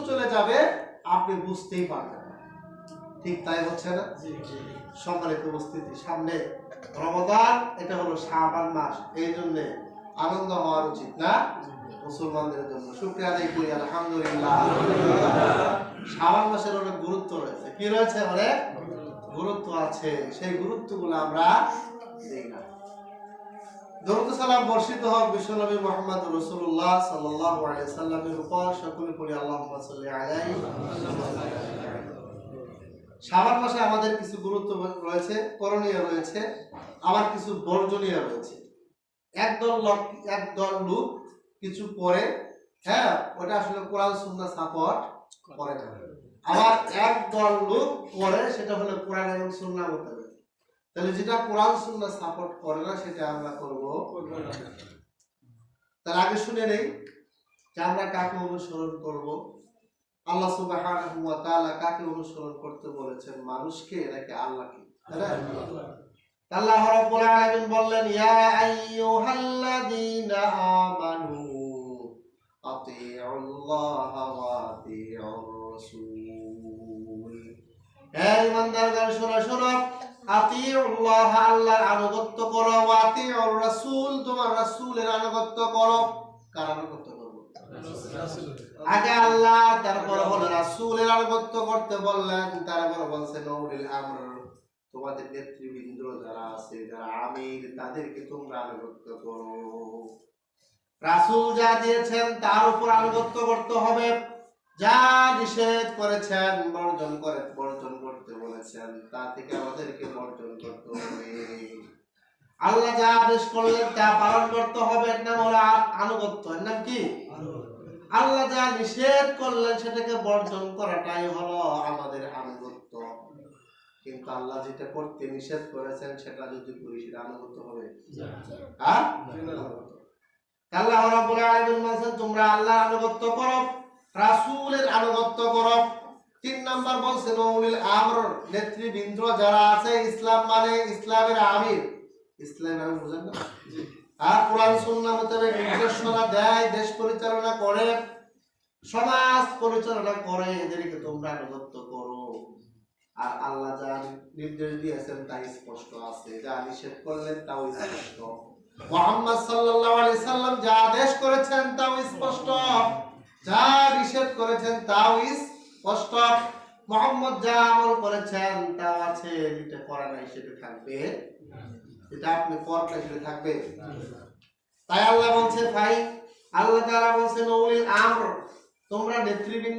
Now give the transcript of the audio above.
চলে যাবে আপনি বুঝতেই পারবেন না। ঠিক তাই হচ্ছে না? সম্মানিত উপস্থিতি, সামনে রমাদান, এটা হলো শাবান মাস, এই জন্য আনন্দ হওয়ার উচিত না মুসলমানদের জন্য। শুকরিয়া আদায় করি আলহামদুলিল্লাহ। শাবান মাসের অনেক গুরুত্ব রয়েছে। কি রয়েছে? অনেক গুরুত্ব আছে। সেই গুরুত্বগুলো আমরা দেই না। দরুদ সালাম বর্ষিত হোক বিশ্বনবী মুহাম্মদ রাসূলুল্লাহ সাল্লাল্লাহু আলাইহি ওয়াসাল্লামের উপর। সকলে পড়ি আল্লাহুম্মা সাল্লি আলাইহি। শাবান মাসে আমাদের কিছু গুরুত্ব রয়েছে, করণীয় রয়েছে, আবার কিছু বর্জনীয় রয়েছে। একদল লোক কিছু পড়ে, হ্যাঁ, ওটা আসলে কোরআন সুন্নাহ সাপোর্ট করে না। আবার একদল লোক পড়ে, সেটা হলো কোরআন এবং সুন্নাহ মোতাবেক। তাহলে যেটা কোরআন সুন্নাহ সাপোর্ট করে না সেটা আমরা করব না। তার আগে শুনে নেই যে আমরা কাকে অনুসরণ করব। আল্লাহ সুবহানাহু ওয়া তাআলা কাকে অনুসরণ করতে বলেছেন, মানুষকে নাকি আল্লাহকে? আল্লাহ রাব্বুল আলামিন বললেন, ইয়া আইয়ুহাল্লাযীনা আমানু আতিউল্লাহ ওয়া আতিউর রাসূল। হে ঈমানদারগণ, শোনো, আতিউল্লাহ, আল্লাহর আনুগত্য করো, ওয়া আতিউর রাসূল, তোমার রাসূলের আনুগত্য করো। কার আনুগত্য করব? আগে আল্লাহ, তারপর হলো রাসূলের আনুগত্য করতে বললেন, তারপর বলছেন উলিল আমর, তোমাদের নেতৃবৃন্দ যারা আছে, যারা আমির, তাদেরকে তোমরা আনুগত্য করো। রাসূল যা দিয়েছেন তার উপর আনুগত্য করতে হবে। যা নিষেধ করেছেন, বর্জন করতে বলেছেন, তা থেকে আমাদেরকে বর্জন করতে হবে। আল্লাহ যা আদেশ করলেন তা পালন করতে হবে, এর নাম হলো আনুগত্য। এর নাম কি? আল্লাহ যা নিষেধ করলেন সেটাকে বর্জন করাটাই হলো আমাদের আনুগত্য। কিন্তু আল্লাহ যেটা করতে নিষেধ করেছেন সেটা যদি করি, সেটা আনুগত্য হবে? হ্যাঁ, আল্লাহ রাব্বুল আলামিন বলেন তোমরা আল্লাহর আনুগত্য করো, রাসূলের আনুগত্য করো। 3 নাম্বার বলছেন উলিল আমর, নেতৃবৃন্দ যারা আছে, ইসলাম মানে ইসলামের আমির। ইসলামের আমির বুঝেন না? আর কোরআন সুন্নাহ মোতাবেক নির্দেশনা দেয়, দেশ পরিচালনা করে, সমাজ পরিচালনা করে, এদেরকে তোমরা আনুগত্য করো। আর আল্লাহ যা নির্দেশ দিয়েছেন তা স্পষ্ট আছে, যা নিষেধ করলেন তাও স্পষ্ট। মুহাম্মদ সাল্লাল্লাহু আলাইহি সাল্লাম যা আদেশ করেছেন তাও স্পষ্ট, যা নিষেধ করেছেন তাও স্পষ্ট। মুহাম্মদ যা আমল করেছেন তাও আছে, যেটা করা নাই সেটা থাকবে, এটা আপনি করলে সেটা থাকবে। তাই আল্লাহ বলছে, ভাই, আল্লাহ তাআলা বলছেন উলিল আমর, তোমরা নেতৃবৃন্দ